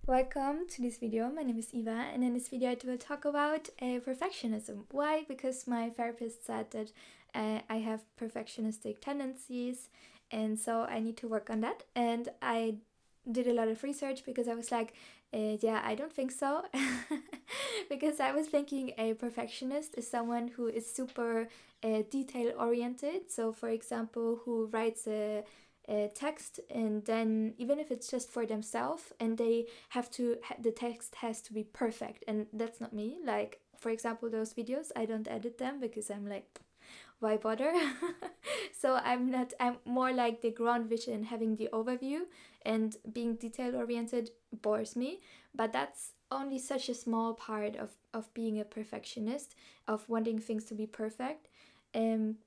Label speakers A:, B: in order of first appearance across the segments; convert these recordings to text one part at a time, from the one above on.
A: Welcome to this video. My name is Eva, and in this video I will talk about perfectionism. Why? Because my therapist said that I have perfectionistic tendencies, and so I need to work on that. And I did a lot of research because I was like, yeah, I don't think so. Because I was thinking a perfectionist is someone who is super detail oriented. So, for example, who writes a text, and then even if it's just for themselves, and they have to the text has to be perfect, and that's not me. Like, for example, those videos, I don't edit them because I'm like, why bother? So I'm more like the ground vision, having the overview, and being detail oriented bores me. But that's only such a small part of being a perfectionist, of wanting things to be perfect. um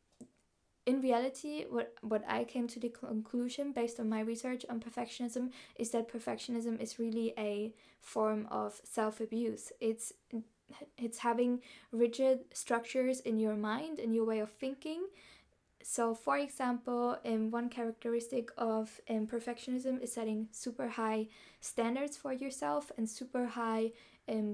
A: in reality, what I came to the conclusion based on my research on perfectionism is that perfectionism is really a form of self-abuse. It's having rigid structures in your mind and your way of thinking. So, for example, one characteristic of perfectionism is setting super high standards for yourself and super high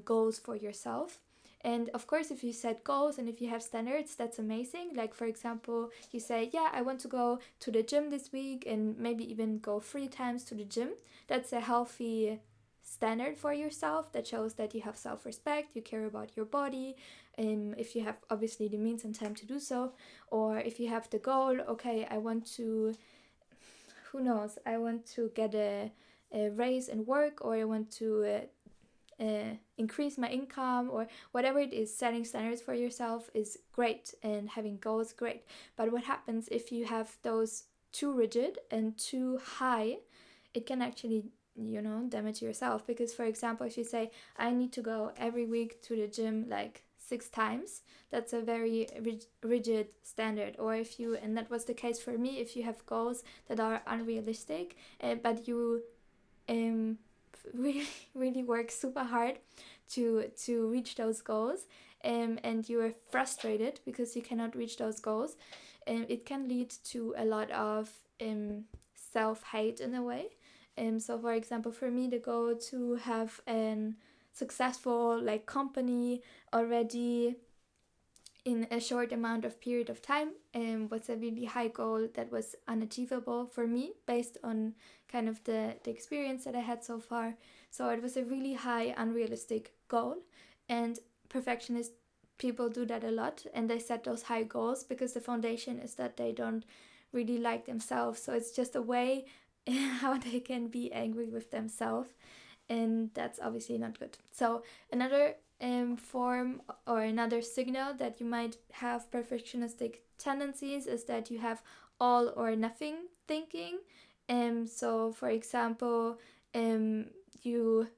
A: goals for yourself. And of course, if you set goals and if you have standards, that's amazing. Like, for example, you say, yeah, I want to go to the gym this week and maybe even go 3 times to the gym. That's a healthy standard for yourself that shows that you have self-respect, you care about your body, if you have obviously the means and time to do so. Or if you have the goal, okay, I want to, who knows, I want to get a raise in work, or I want to increase my income, or whatever it is. Setting standards for yourself is great, and having goals great. But what happens if you have those too rigid and too high? It can actually damage yourself. Because, for example, if you say, I need to go every week to the gym like 6 times, that's a very rigid standard. Or if you, and that was the case for me, if you have goals that are unrealistic, but you really really work super hard to reach those goals, and you are frustrated because you cannot reach those goals, it can lead to a lot of self-hate in a way. So, for example, for me, the goal to have an successful like company already in a short amount of period of time was a really high goal that was unachievable for me based on kind of the experience that I had so far. So it was a really high unrealistic goal, and perfectionist people do that a lot, and they set those high goals because the foundation is that they don't really like themselves. So it's just a way how they can be angry with themselves, and that's obviously not good. So another form or another signal that you might have perfectionistic tendencies is that you have all or nothing thinking. So, for example, you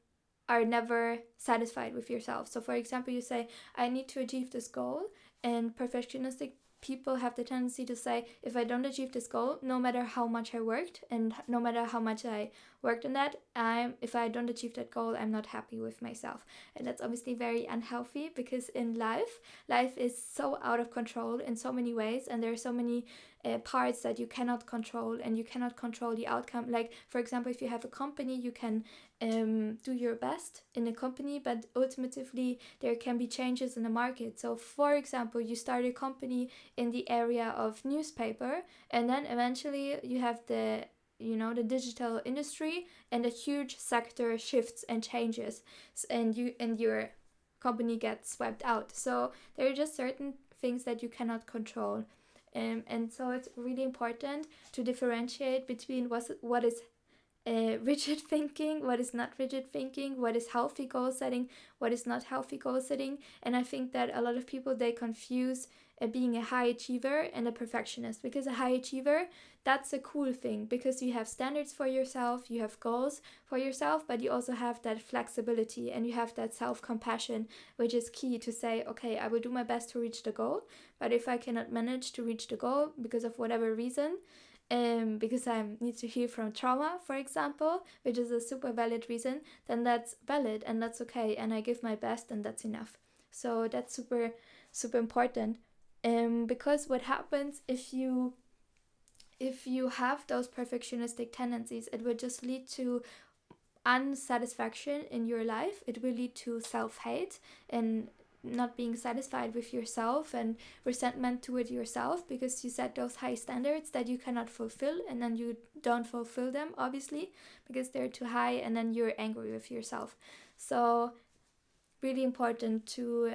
A: are never satisfied with yourself. So, for example, you say, I need to achieve this goal, and perfectionistic people have the tendency to say, if I don't achieve this goal, no matter how much I worked and no matter how much I worked on that, if I don't achieve that goal, I'm not happy with myself. And that's obviously very unhealthy, because in life is so out of control in so many ways, and there are so many parts that you cannot control, and you cannot control the outcome. Like, for example, if you have a company, you can do your best in a company, but ultimately there can be changes in the market. So, for example, you start a company in the area of newspaper, and then eventually you have the digital industry, and a huge sector shifts and changes, and your company gets swept out. So there are just certain things that you cannot control, and so it's really important to differentiate between what is rigid thinking, what is not rigid thinking, what is healthy goal setting, what is not healthy goal setting. And I think that a lot of people, they confuse being a high achiever and a perfectionist, because a high achiever, that's a cool thing, because you have standards for yourself, you have goals for yourself, but you also have that flexibility and you have that self-compassion, which is key to say, okay, I will do my best to reach the goal, but if I cannot manage to reach the goal because of whatever reason, because I need to heal from trauma, for example, which is a super valid reason, then that's valid and that's okay, and I give my best, and that's enough. So that's super, super important. Because what happens if you have those perfectionistic tendencies, it would just lead to unsatisfaction in your life. It will lead to self-hate and not being satisfied with yourself and resentment toward yourself because you set those high standards that you cannot fulfill, and then you don't fulfill them, obviously, because they're too high, and then you're angry with yourself. So really important to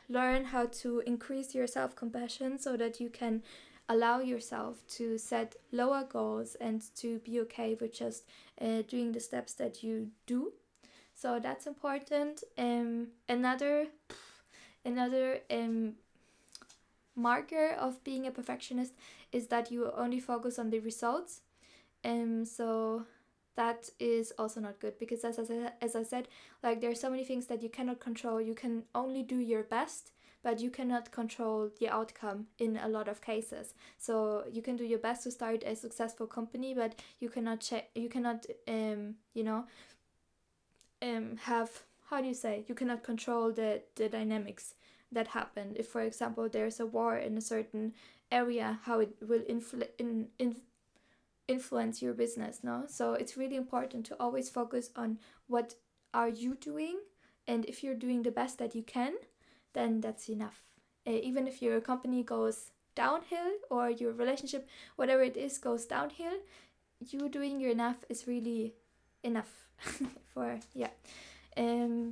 A: learn how to increase your self-compassion so that you can allow yourself to set lower goals and to be okay with just doing the steps that you do. So that's important. Another marker of being a perfectionist is that you only focus on the results. So that is also not good, because as I said, like, there are so many things that you cannot control. You can only do your best, but you cannot control the outcome in a lot of cases. So you can do your best to start a successful company, but you cannot have, how do you say, you cannot control the dynamics that happen. If, for example, there's a war in a certain area, how it will influence your business, no? So it's really important to always focus on what are you doing, and if you're doing the best that you can, then that's enough. Even if your company goes downhill, or your relationship, whatever it is, goes downhill, you doing your enough is really enough.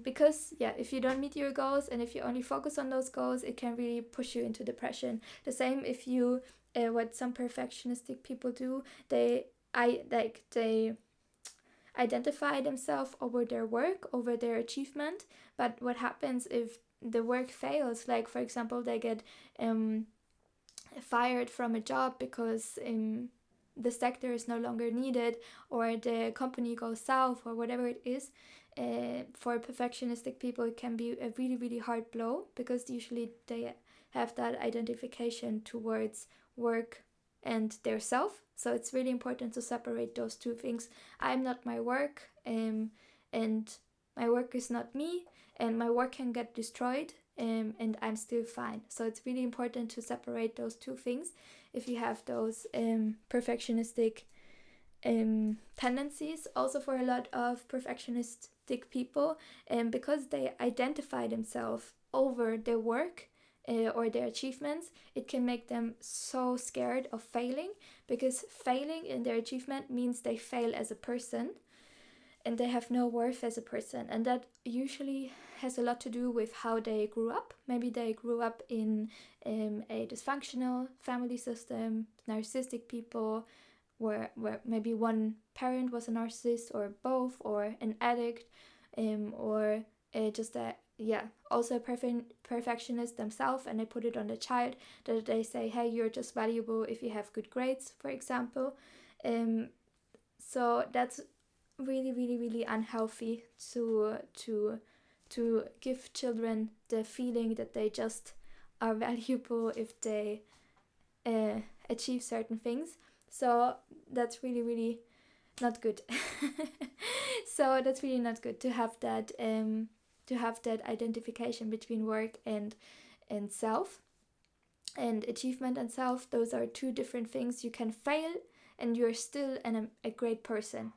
A: Because if you don't meet your goals, and if you only focus on those goals, it can really push you into depression. The same if you what some perfectionistic people do, they identify themselves over their work, over their achievement. But what happens if the work fails? Like, for example, they get fired from a job because the sector is no longer needed, or the company goes south, or whatever it is. For perfectionistic people, it can be a really, really hard blow, because usually they have that identification towards work and their self. So it's really important to separate those two things. I'm not my work, and my work is not me, and my work can get destroyed, and I'm still fine. So it's really important to separate those two things if you have those perfectionistic tendencies. Also, for a lot of perfectionistic people, because they identify themselves over their work or their achievements, it can make them so scared of failing, because failing in their achievement means they fail as a person, and they have no worth as a person. And that usually has a lot to do with how they grew up. Maybe they grew up in a dysfunctional family system, narcissistic people, where maybe one parent was a narcissist, or both, or an addict, or just a also a perfectionist themselves, and they put it on the child, that they say, hey, you're just valuable if you have good grades, for example. So that's really, really, really unhealthy to give children the feeling that they just are valuable if they achieve certain things. So that's really, really not good. So that's really not good to have that identification between work and self, and achievement and self. Those are two different things. You can fail and you're still a great person.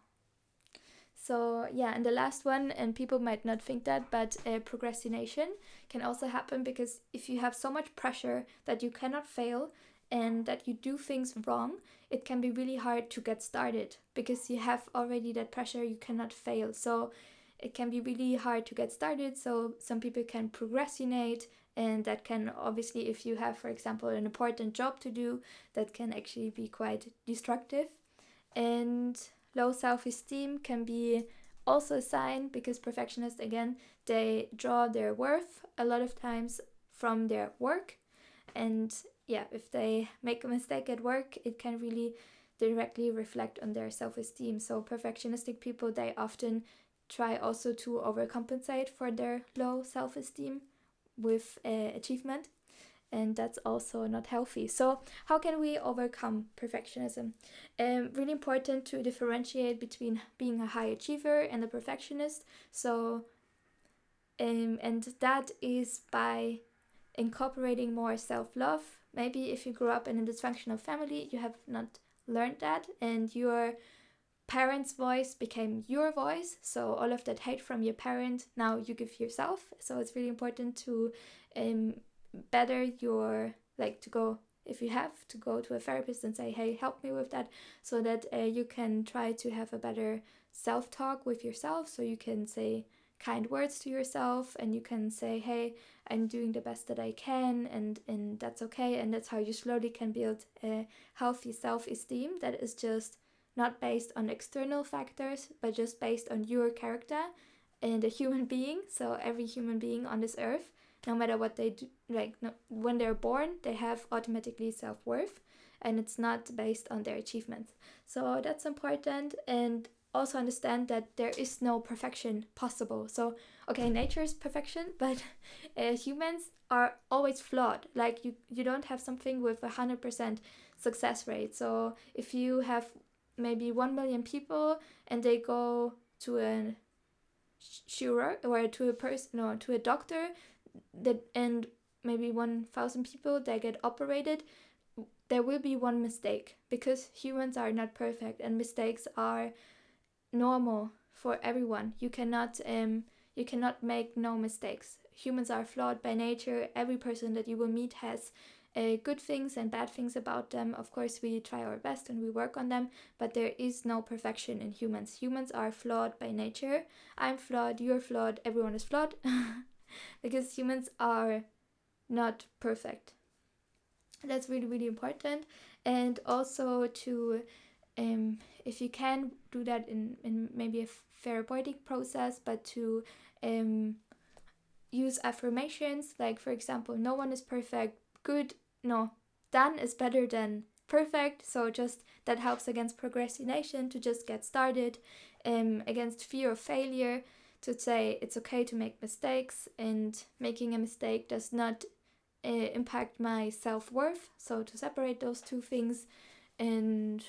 A: So and the last one, and people might not think that, but procrastination can also happen, because if you have so much pressure that you cannot fail and that you do things wrong, it can be really hard to get started, because you have already that pressure, you cannot fail. So it can be really hard to get started. So some people can procrastinate, and that can, obviously, if you have, for example, an important job to do, that can actually be quite destructive. And low self-esteem can be also a sign, because perfectionists, again, they draw their worth a lot of times from their work. And if they make a mistake at work, it can really directly reflect on their self-esteem. So perfectionistic people, they often try also to overcompensate for their low self-esteem with achievement, and that's also not healthy. So how can we overcome perfectionism? Really important to differentiate between being a high achiever and a perfectionist. So and that is by incorporating more self-love. Maybe if you grew up in a dysfunctional family, you have not learned that, and you're parent's voice became your voice. So all of that hate from your parent, now you give yourself. So it's really important to better your, like, to go, if you have to go to a therapist and say, hey, help me with that, so that you can try to have a better self-talk with yourself. So you can say kind words to yourself, and you can say, hey, I'm doing the best that I can, and that's okay. And that's how you slowly can build a healthy self-esteem that is just not based on external factors, but just based on your character and a human being. So every human being on this earth, no matter what they do, like, no, when they're born, they have automatically self-worth, and it's not based on their achievements. So that's important. And also understand that there is no perfection possible. So okay, nature is perfection, but humans are always flawed. Like, you don't have something with 100% success rate. So if you have maybe 1 million people and they go to a chirurg or to a person, no, to a doctor, that, and maybe 1,000 people, they get operated, there will be one mistake, because humans are not perfect and mistakes are normal for everyone. You cannot make no mistakes. Humans are flawed by nature. Every person that you will meet has good things and bad things about them. Of course, we try our best and we work on them, but there is no perfection in humans. Humans are flawed by nature. I'm flawed, you're flawed, everyone is flawed, because humans are not perfect. That's really, really important. And also to, if you can do that in maybe a therapeutic process, but to use affirmations, like, for example, no one is perfect, good, no, done is better than perfect. So just that helps against procrastination, to just get started, against fear of failure, to say it's okay to make mistakes, and making a mistake does not impact my self-worth. So to separate those two things. And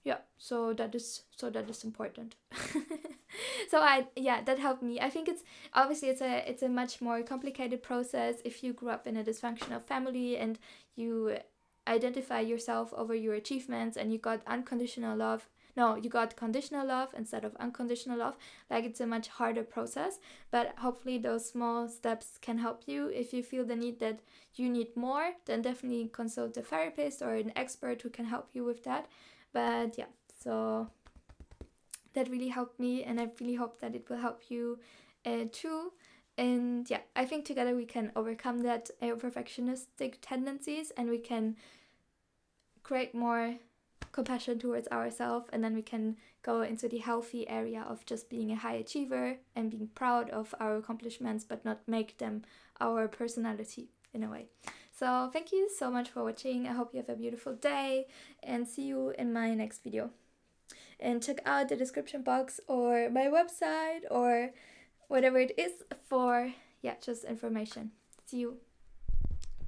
A: yeah, so that is important. So that helped me. I think it's obviously it's a much more complicated process if you grew up in a dysfunctional family and you identify yourself over your achievements, and you got unconditional love. No, you got conditional love instead of unconditional love. Like, it's a much harder process, but hopefully those small steps can help you. If you feel the need that you need more, then definitely consult a therapist or an expert who can help you with that. But yeah, so that really helped me, and I really hope that it will help you too. And yeah, I think together we can overcome that perfectionistic tendencies, and we can create more compassion towards ourselves, and then we can go into the healthy area of just being a high achiever and being proud of our accomplishments, but not make them our personality in a way. So thank you so much for watching. I hope you have a beautiful day, and see you in my next video. And check out the description box or my website or whatever it is for just information. See you.